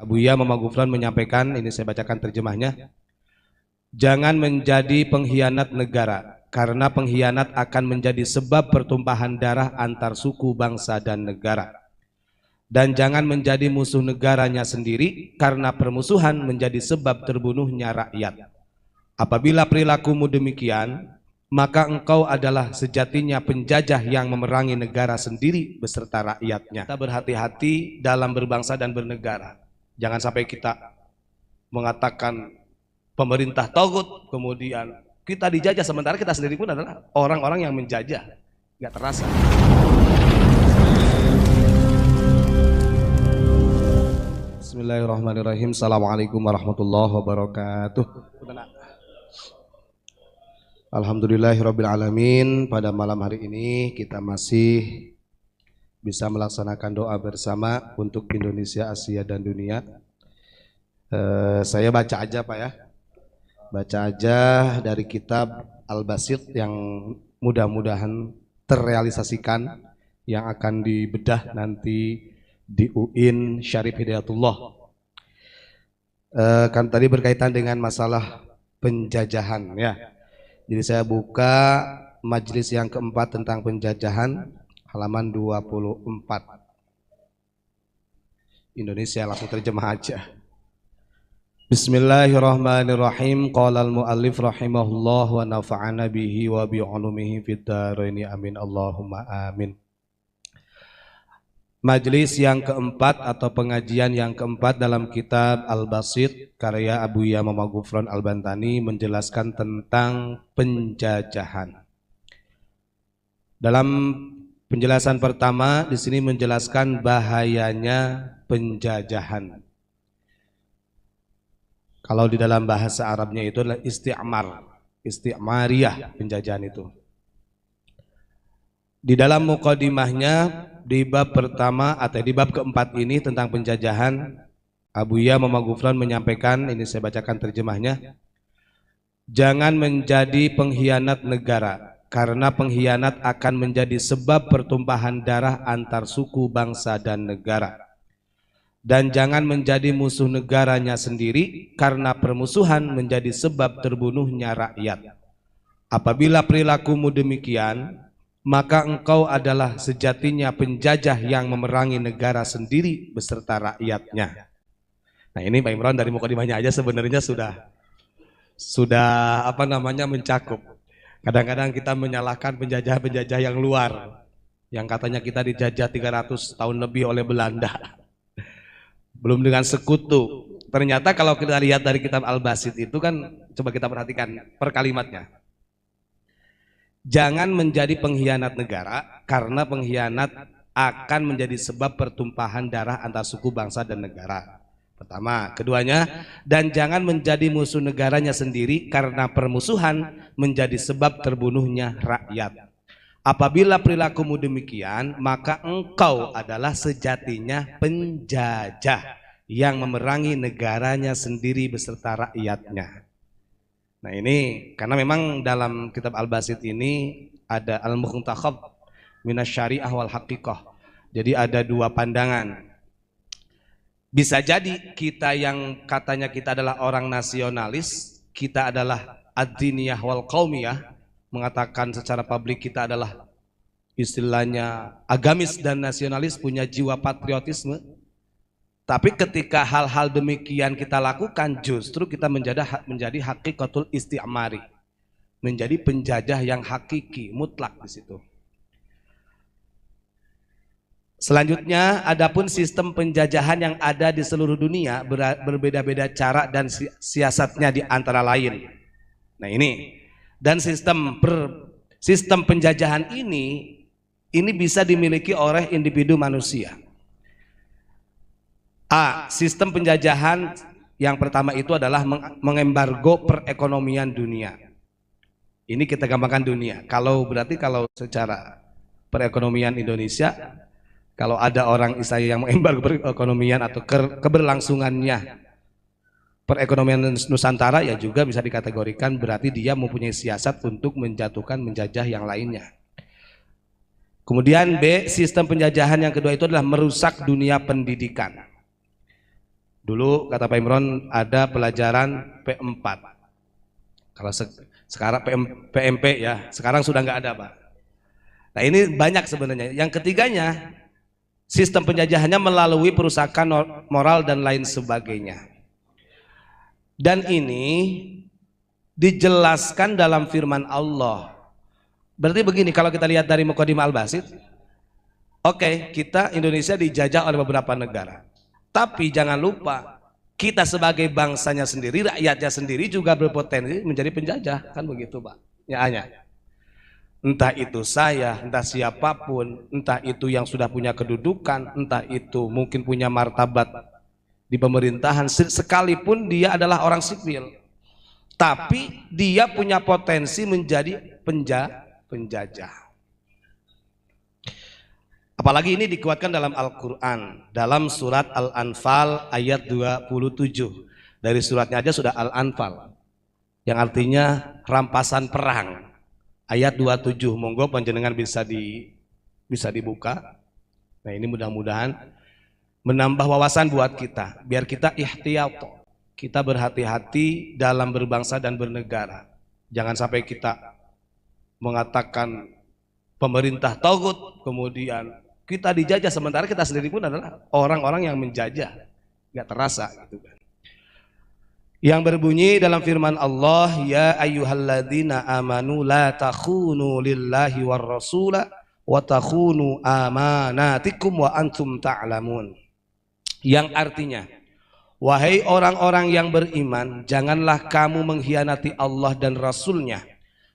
Buya Muhammad Gufron menyampaikan, ini saya bacakan terjemahnya. Jangan menjadi pengkhianat negara, karena pengkhianat akan menjadi sebab pertumpahan darah antar suku, bangsa, dan negara. Dan jangan menjadi musuh negaranya sendiri, karena permusuhan menjadi sebab terbunuhnya rakyat. Apabila perilakumu demikian, maka engkau adalah sejatinya penjajah yang memerangi negara sendiri beserta rakyatnya. Kita berhati-hati dalam berbangsa dan bernegara. Jangan sampai kita mengatakan pemerintah togut, kemudian kita dijajah, sementara kita sendiri pun adalah orang-orang yang menjajah, nggak terasa. Bismillahirrahmanirrahim. Assalamualaikum warahmatullahi wabarakatuh. Alhamdulillahirrabbilalamin. Pada malam hari ini kita masih bisa melaksanakan doa bersama untuk Indonesia, Asia, dan dunia. Saya baca aja Pak ya. Baca aja dari kitab Al-Basit yang mudah-mudahan terrealisasikan, yang akan dibedah nanti di UIN Syarif Hidayatullah. Kan tadi berkaitan dengan masalah penjajahan ya. Jadi saya buka majelis yang keempat tentang penjajahan, halaman 24. Indonesia, langsung terjemah aja. Bismillahirrahmanirrahim. Qala al-muallif rahimahullah wa nafa'ana bihi wa bi ulumihi fid dharaini amin Allahumma amin. Majelis yang keempat atau pengajian yang keempat dalam kitab Al-Basit karya Buya Muhammad Gufron Al-Bantani menjelaskan tentang penjajahan. Dalam penjelasan pertama di sini menjelaskan bahayanya penjajahan. Kalau di dalam bahasa Arabnya itu adalah isti'mar, isti'mariyah, penjajahan itu. Di dalam muqaddimahnya di bab pertama atau di bab keempat ini tentang penjajahan, Buya Muhammad Gufron menyampaikan, ini saya bacakan terjemahnya. Jangan menjadi pengkhianat negara, karena pengkhianat akan menjadi sebab pertumpahan darah antar suku, bangsa, dan negara. Dan jangan menjadi musuh negaranya sendiri, karena permusuhan menjadi sebab terbunuhnya rakyat. Apabila perilakumu demikian, maka engkau adalah sejatinya penjajah yang memerangi negara sendiri beserta rakyatnya. Nah ini Pak Imran dari mukadimahnya aja sebenarnya sudah mencakup. Kadang-kadang kita menyalahkan penjajah-penjajah yang luar, yang katanya kita dijajah 300 tahun lebih oleh Belanda. Belum dengan sekutu. Ternyata kalau kita lihat dari kitab Al-Basit itu kan, coba kita perhatikan per kalimatnya. Jangan menjadi pengkhianat negara, karena pengkhianat akan menjadi sebab pertumpahan darah antar suku, bangsa, dan negara. Pertama. Keduanya, dan jangan menjadi musuh negaranya sendiri, karena permusuhan menjadi sebab terbunuhnya rakyat. Apabila perilakumu demikian, maka engkau adalah sejatinya penjajah yang memerangi negaranya sendiri beserta rakyatnya. Nah ini karena memang dalam kitab Al-Basit ini ada al-mukhtakhab minasyariah wal haqiqah. Jadi ada dua pandangan. Bisa jadi kita yang katanya kita adalah orang nasionalis, kita adalah ad-diniyah wal qaumiyah, mengatakan secara publik kita adalah istilahnya agamis dan nasionalis, punya jiwa patriotisme. Tapi ketika hal-hal demikian kita lakukan, justru kita menjadi hakikatul isti'mari, menjadi penjajah yang hakiki, mutlak di situ. Selanjutnya, adapun sistem penjajahan yang ada di seluruh dunia berbeda-beda cara dan siasatnya di antara lain. Nah ini, dan sistem penjajahan ini bisa dimiliki oleh individu manusia. Sistem penjajahan yang pertama itu adalah mengembargo perekonomian dunia. Ini kita gampangkan dunia. Kalau secara perekonomian Indonesia, kalau ada orang Israel yang mengembargo perekonomian atau keberlangsungannya perekonomian Nusantara, ya juga bisa dikategorikan berarti dia mempunyai siasat untuk menjajah yang lainnya. Kemudian B, sistem penjajahan yang kedua itu adalah merusak dunia pendidikan. Dulu kata Pak Imron ada pelajaran P4. Kalau sekarang PMP ya, sekarang sudah nggak ada Pak. Nah ini banyak sebenarnya. Yang ketiganya, sistem penjajahannya melalui perusakan moral dan lain sebagainya. Dan ini dijelaskan dalam firman Allah. Berarti begini, kalau kita lihat dari Muqaddimah Al-Basit, oke, kita Indonesia dijajah oleh beberapa negara. Tapi jangan lupa, kita sebagai bangsanya sendiri, rakyatnya sendiri juga berpotensi menjadi penjajah, kan begitu Pak? Ya, hanya. Entah itu saya, entah siapapun, entah itu yang sudah punya kedudukan, entah itu mungkin punya martabat di pemerintahan, sekalipun dia adalah orang sipil, tapi dia punya potensi menjadi penjajah. Apalagi ini dikuatkan dalam Al-Quran, dalam surat Al-Anfal ayat 27. Dari suratnya aja sudah Al-Anfal, yang artinya rampasan perang. Ayat 27, monggo panjenengan bisa dibuka. Nah ini mudah-mudahan menambah wawasan buat kita, biar kita ihtiyat, kita berhati-hati dalam berbangsa dan bernegara. Jangan sampai kita mengatakan pemerintah tagut, kemudian kita dijajah, sementara kita sendiri pun adalah orang-orang yang menjajah, nggak terasa gitu kan. Yang berbunyi dalam firman Allah, ya ayyuhalladzina amanu la takhunu lillahi war rasula wa takhunu amanatikum wa antum ta'lamun. Yang artinya, wahai orang-orang yang beriman, janganlah kamu mengkhianati Allah dan Rasulnya,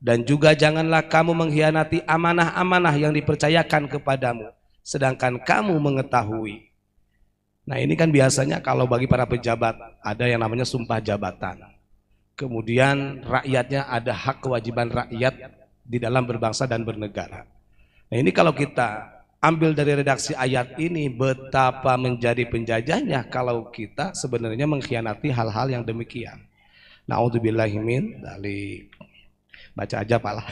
dan juga janganlah kamu mengkhianati amanah-amanah yang dipercayakan kepadamu, sedangkan kamu mengetahui. Nah ini kan biasanya kalau bagi para pejabat ada yang namanya sumpah jabatan. Kemudian rakyatnya ada hak kewajiban rakyat di dalam berbangsa dan bernegara. Nah ini kalau kita ambil dari redaksi ayat ini, betapa menjadi penjajahnya kalau kita sebenarnya mengkhianati hal-hal yang demikian. Na'udzubillahi min dzalik. Baca aja Pak lah.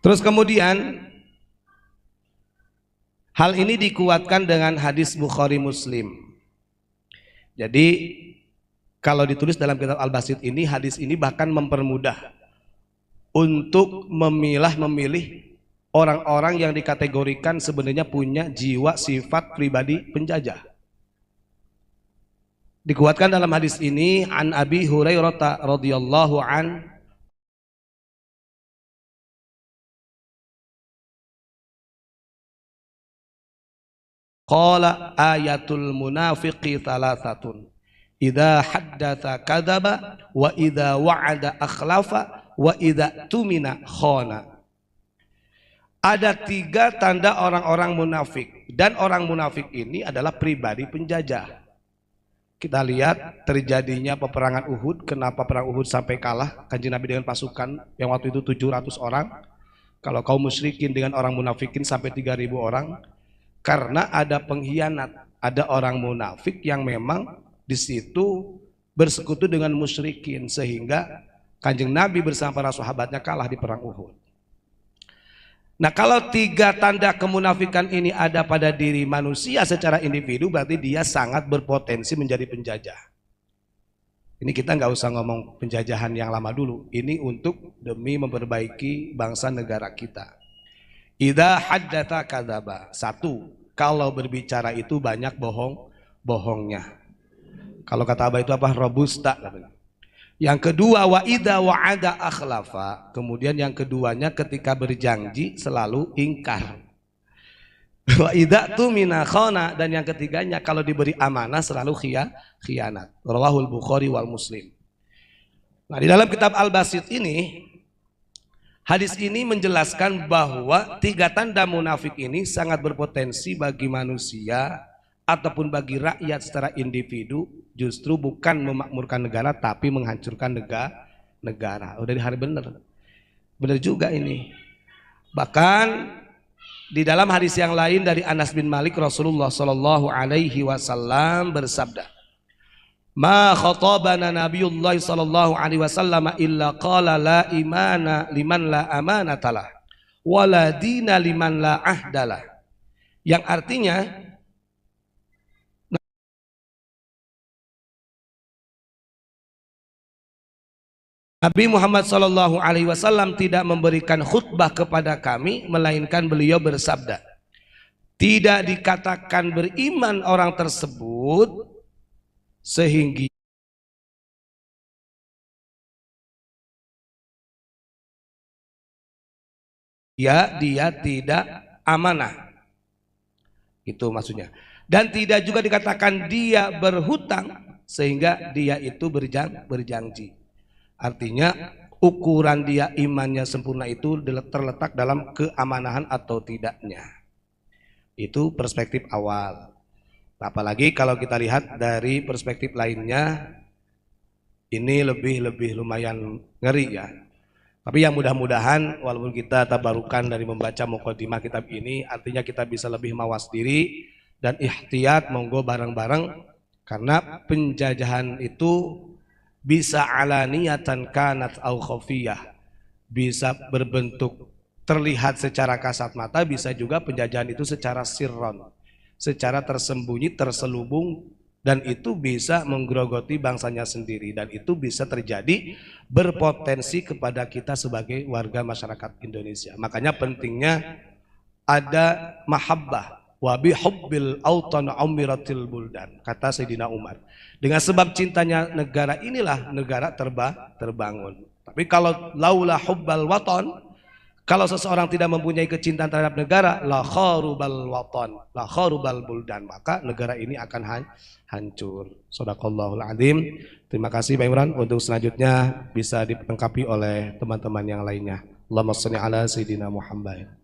Terus kemudian hal ini dikuatkan dengan hadis Bukhari Muslim. Jadi kalau ditulis dalam kitab Al-Basit ini, hadis ini bahkan mempermudah untuk memilih orang-orang yang dikategorikan sebenarnya punya jiwa sifat pribadi penjajah. Dikuatkan dalam hadis ini, an Abi Hurairah radhiyallahu an, qala ayatul munafiqi thalathatun, idza haddatsa kadzaba wa idza wa'ada akhlafa wa idza tumina khana. Ada 3 tanda orang-orang munafik, dan orang munafik ini adalah pribadi penjajah. Kita lihat terjadinya peperangan Uhud. Kenapa perang Uhud sampai kalah Kanjeng Nabi dengan pasukan yang waktu itu 700 orang, kalau kaum musyrikin dengan orang munafikin sampai 3.000 orang? Karena ada pengkhianat, ada orang munafik yang memang di situ bersekutu dengan musyrikin, sehingga Kanjeng Nabi bersama para sahabatnya kalah di perang Uhud. Nah kalau 3 tanda kemunafikan ini ada pada diri manusia secara individu, berarti dia sangat berpotensi menjadi penjajah. Ini kita nggak usah ngomong penjajahan yang lama dulu, ini untuk demi memperbaiki bangsa negara kita. Idza haddatsa kadzaba. 1, kalau berbicara itu banyak bohongnya. Kalau kata Abah itu apa? Robusta. Yang kedua, wa idza wa'ada akhlafa. Kemudian yang keduanya ketika berjanji selalu ingkar. Wa idza tumina khana. Dan yang ketiganya kalau diberi amanah selalu khianat. Rawahul Bukhari wal Muslim. Nah di dalam kitab Al-Basit ini, hadis ini menjelaskan bahwa 3 tanda munafik ini sangat berpotensi bagi manusia ataupun bagi rakyat secara individu, justru bukan memakmurkan negara tapi menghancurkan negara. Udah di hari bener juga ini. Bahkan di dalam hadis yang lain dari Anas bin Malik, Rasulullah Shallallahu Alaihi Wasallam bersabda, ma khatabana Nabiullah sallallahu alaihi wasallam illa qala la imana liman la amanatalah wala dina liman la ahdalah Yang artinya Nabi Muhammad SAW tidak memberikan khutbah kepada kami, melainkan beliau bersabda, tidak dikatakan beriman orang tersebut sehingga dia tidak amanah. Itu maksudnya. Dan tidak juga dikatakan dia berhutang sehingga dia itu berjanji. Artinya ukuran dia imannya sempurna itu terletak dalam keamanahan atau tidaknya. Itu perspektif awal. Apalagi kalau kita lihat dari perspektif lainnya, ini lebih lumayan ngeri ya. Tapi yang mudah-mudahan walaupun kita tabarukan dari membaca mukadimah kitab ini, artinya kita bisa lebih mawas diri dan ihtiyat, monggo bareng-bareng, karena penjajahan itu bisa alaniyatan kanat au khafiyah, bisa berbentuk terlihat secara kasat mata, bisa juga penjajahan itu secara sirron, secara tersembunyi, terselubung, dan itu bisa menggerogoti bangsanya sendiri, dan itu bisa terjadi berpotensi kepada kita sebagai warga masyarakat Indonesia. Makanya pentingnya ada mahabbah wa bihubbil autan umiratil buldan, kata Sayyidina Umar. Dengan sebab cintanya negara inilah negara terbangun. Tapi kalau laula hubbal waton, kalau seseorang tidak mempunyai kecintaan terhadap negara, la kharubal waton, la kharubal buldan, maka negara ini akan hancur. Shadaqallahul adzim. Terima kasih Pak Imran. Untuk selanjutnya bisa dilengkapi oleh teman-teman yang lainnya. Allahumma shalli ala sayyidina Muhammad.